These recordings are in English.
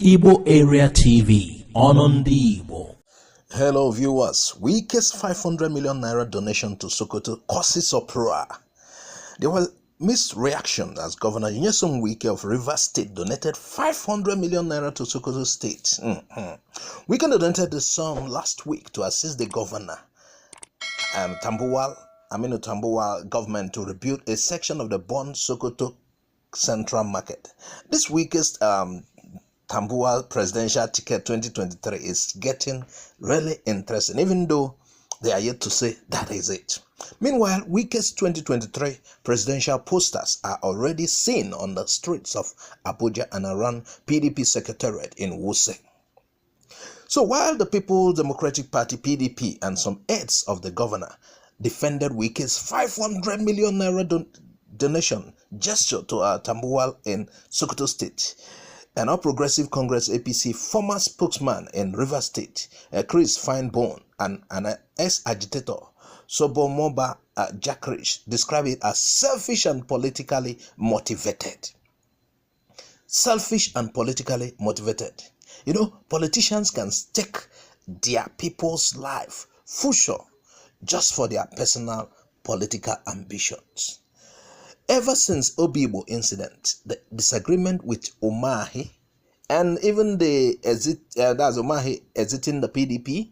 Igbo Area TV on Igbo. Hello viewers, Wike's 500 million naira donation to Sokoto causes uproar. There was mixed reaction as Governor Nyesom Wike of River State donated 500 million naira to Sokoto State. Wike donated the sum last week to assist the governor, Aminu Tambuwal government to rebuild a section of the Bon Sokoto Central Market. This week's Tambuwal presidential ticket 2023 is getting really interesting, even though they are yet to say that is it. Meanwhile, Wike's 2023 presidential posters are already seen on the streets of Abuja and around PDP secretariat in Wuse. So while the People's Democratic Party PDP and some aides of the governor defended Wike's 500 million naira donation gesture to Tambuwal in Sokoto State, an All Progressive Congress APC former spokesman in River State, Chris Finebone, and an ex-agitator, Sobomoba Jackrish, described it as selfish and politically motivated. Selfish and politically motivated. You know, politicians can stake their people's life future just for their personal political ambitions. Ever since Obibo incident, the disagreement with Umahi, and even the that's Umahi exiting the PDP,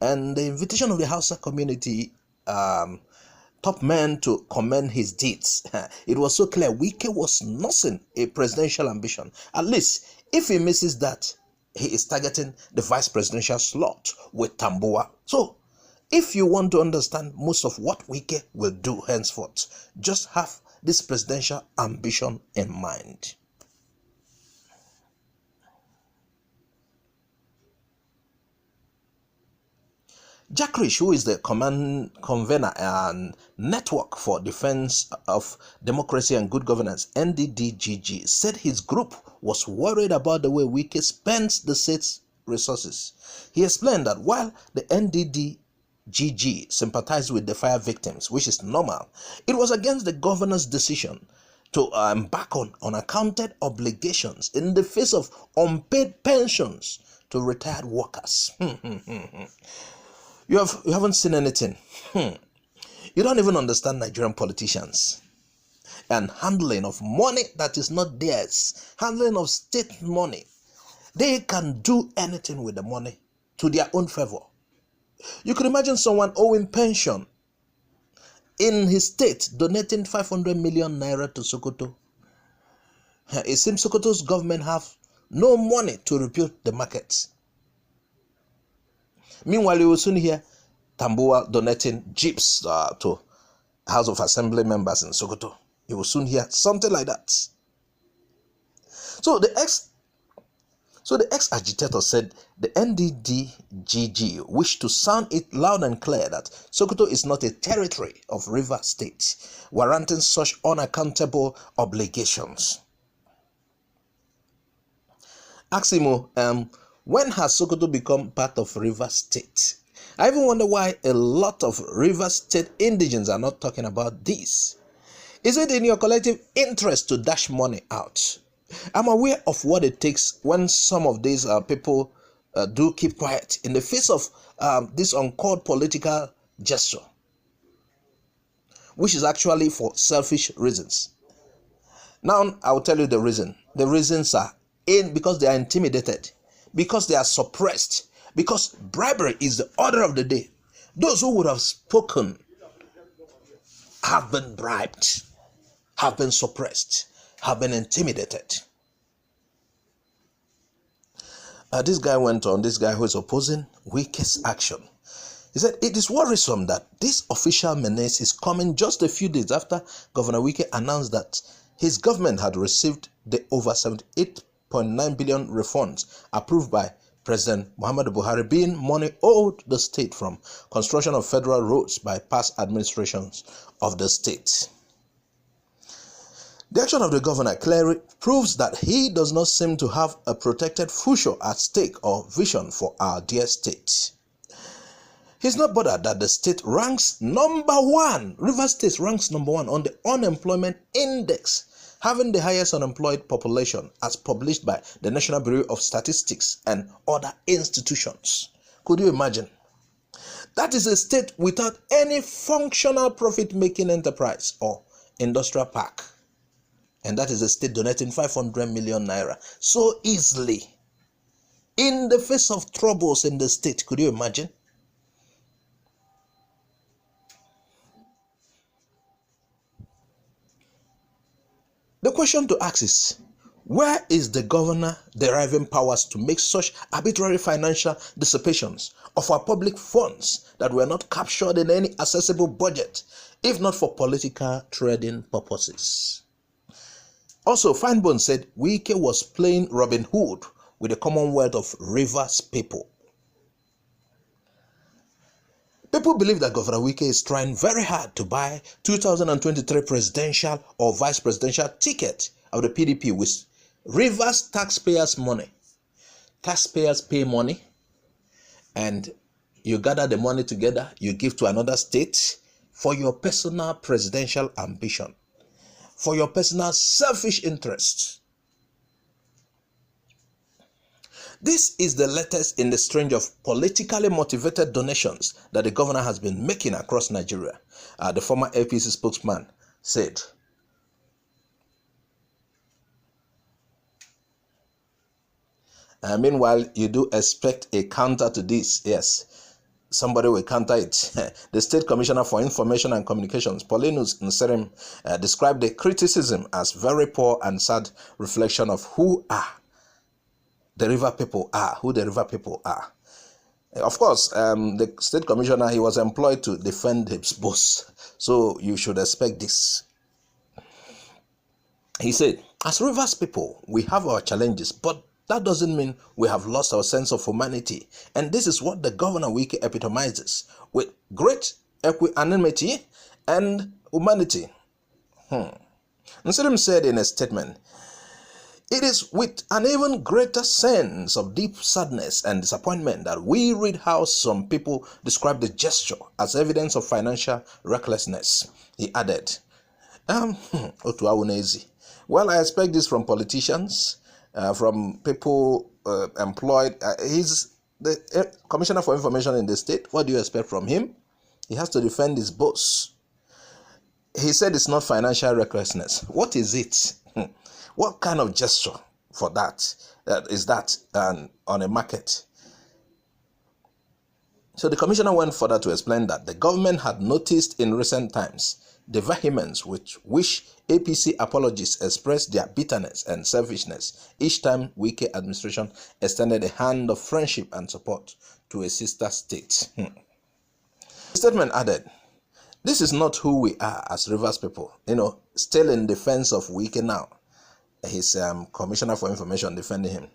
and the invitation of the Hausa community top men to commend his deeds, it was so clear Wike was nursing a presidential ambition. At least, if he misses that, he is targeting the vice presidential slot with Tambuwal. So, if you want to understand most of what Wike will do henceforth, just have this presidential ambition in mind. Jackrish, who is the convener and Network for Defense of Democracy and Good Governance, NDDGG, said his group was worried about the way Wike spends the state's resources. He explained that while the NDDGG sympathized with the fire victims, which is normal, it was against the governor's decision to embark on unaccounted obligations in the face of unpaid pensions to retired workers. You haven't seen anything. You don't even understand Nigerian politicians and handling of money that is not theirs, handling of state money. They can do anything with the money to their own favor. You could imagine someone owing pension in his state donating 500 million naira to Sokoto. It seems Sokoto's government have no money to rebuild the markets. Meanwhile, you will soon hear Tambuwal donating jeeps to House of Assembly members in Sokoto. You will soon hear something like that. So the ex-agitator said the NDDGG wished to sound it loud and clear that Sokoto is not a territory of River State, warranting such unaccountable obligations. Aximo, when has Sokoto become part of River State? I even wonder why a lot of River State Indigenes are not talking about this. Is it in your collective interest to dash money out? I'm aware of what it takes when some of these people do keep quiet in the face of this uncalled political gesture, which is actually for selfish reasons. Now, I will tell you the reason. The reasons are because they are intimidated, because they are suppressed, because bribery is the order of the day. Those who would have spoken have been bribed, have been suppressed, have been intimidated. This guy who is opposing Wike's action. He said, it is worrisome that this official menace is coming just a few days after Governor Wike announced that his government had received the over 78.9 billion refunds approved by President Muhammadu Buhari, being money owed the state from construction of federal roads by past administrations of the state. The action of the governor clearly proves that he does not seem to have a protected future at stake or vision for our dear state. He's not bothered that the state ranks number one. River State ranks number one on the unemployment index, having the highest unemployed population as published by the National Bureau of Statistics and other institutions. Could you imagine? That is a state without any functional profit-making enterprise or industrial park. And that is a state donating 500 million naira so easily in the face of troubles in the state. Could you imagine? The question to ask is, where is the governor deriving powers to make such arbitrary financial dissipations of our public funds that were not captured in any accessible budget, if not for political trading purposes? Also, Finebone said Wike was playing Robin Hood with the Commonwealth of Rivers people. People believe that Governor Wike is trying very hard to buy 2023 presidential or vice presidential ticket of the PDP with Rivers taxpayers' money. Taxpayers pay money and you gather the money together, you give to another state for your personal presidential ambition, for your personal selfish interests. This is the latest in the string of politically motivated donations that the governor has been making across Nigeria, the former APC spokesman said. Meanwhile, you do expect a counter to this. Yes, somebody will counter it. The State Commissioner for Information and Communications, Paulinus Nserim, described the criticism as very poor and sad reflection of who the river people are. Of course, the State Commissioner, he was employed to defend his boss. So you should expect this. He said, as Rivers people, we have our challenges, but that doesn't mean we have lost our sense of humanity. And this is what the Governor Wike epitomizes with great equanimity and humanity. Nserim said in a statement, it is with an even greater sense of deep sadness and disappointment that we read how some people describe the gesture as evidence of financial recklessness. He added, well, I expect this from politicians, from people employed. He's the Commissioner for Information in the state. What do you expect from him? He has to defend his boss. He said it's not financial recklessness. What is it? What kind of gesture for that is that on a market? So the commissioner went further to explain that the government had noticed in recent times the vehemence with which APC apologists expressed their bitterness and selfishness each time Wike administration extended a hand of friendship and support to a sister state. The statement added, this is not who we are as Rivers people. Still in defense of Wike now. His Commissioner for Information defending him.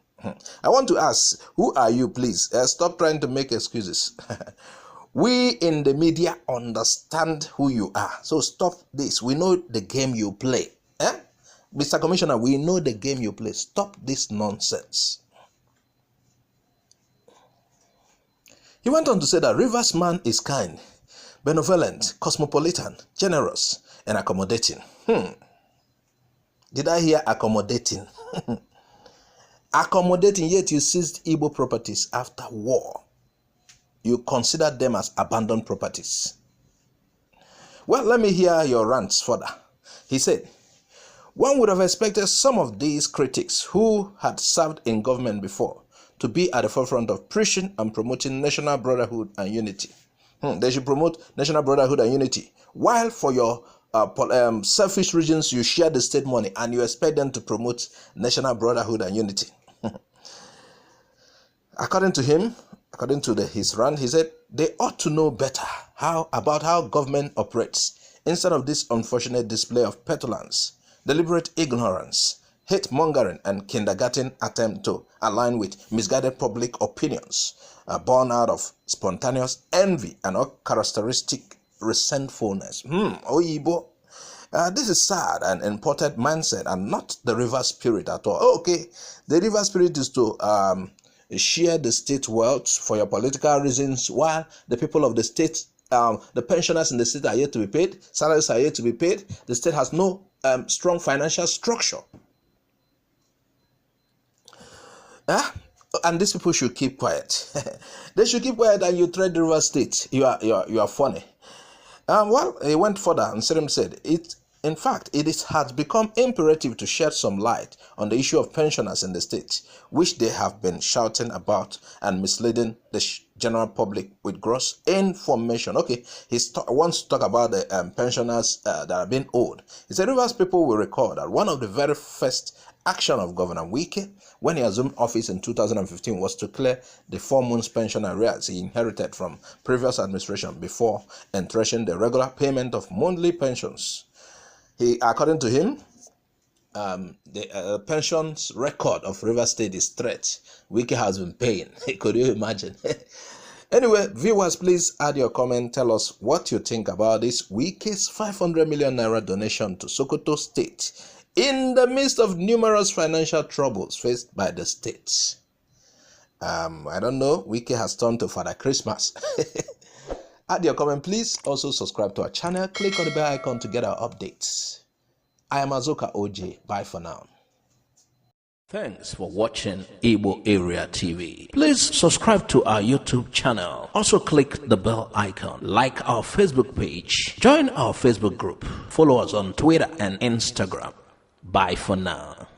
I want to ask, who are you, please? Stop trying to make excuses. We in the media understand who you are. So stop this. We know the game you play. Mr. Commissioner, we know the game you play. Stop this nonsense. He went on to say that Rivers man is kind, benevolent, cosmopolitan, generous, and accommodating. Did I hear accommodating? Accommodating, yet you seized Igbo properties after war. You considered them as abandoned properties. Well, let me hear your rants further. He said, one would have expected some of these critics who had served in government before to be at the forefront of preaching and promoting national brotherhood and unity. They should promote national brotherhood and unity, while for your selfish regions, you share the state money and you expect them to promote national brotherhood and unity. According to him, his rant, he said they ought to know better about how government operates instead of this unfortunate display of petulance, deliberate ignorance, hate mongering, and kindergarten attempt to align with misguided public opinions born out of spontaneous envy and uncharacteristic resentfulness. Oyibo. This is sad and imported mindset and not the river spirit at all. Okay, the river spirit is to share the state wealth for your political reasons, while the people of the state, the pensioners in the state are yet to be paid, salaries are yet to be paid. The state has no strong financial structure. And these people should keep quiet. They should keep quiet, and you trade the River State. You are funny. Well, he went further and said, in fact, it has become imperative to shed some light on the issue of pensioners in the state, which they have been shouting about and misleading the general public with gross information. Okay, he wants to talk about the pensioners that are being owed. He said, Rivers people will recall that one of the very first action of Governor Wike when he assumed office in 2015 was to clear the 4 months pension arrears he inherited from previous administration before entrenching the regular payment of monthly pensions. According to him, the pensions record of River State is stretched. Wike has been paying. Could you imagine? Anyway, viewers, please add your comment. Tell us what you think about this Wike's 500 million naira donation to Sokoto State in the midst of numerous financial troubles faced by the state. I don't know. Wike has turned to Father Christmas. Add your comment, please. Also subscribe to our channel. Click on the bell icon to get our updates. I am Azoka OJ. Bye for now. Thanks for watching Igbo Area TV. Please subscribe to our YouTube channel. Also click the bell icon. Like our Facebook page. Join our Facebook group. Follow us on Twitter and Instagram. Bye for now.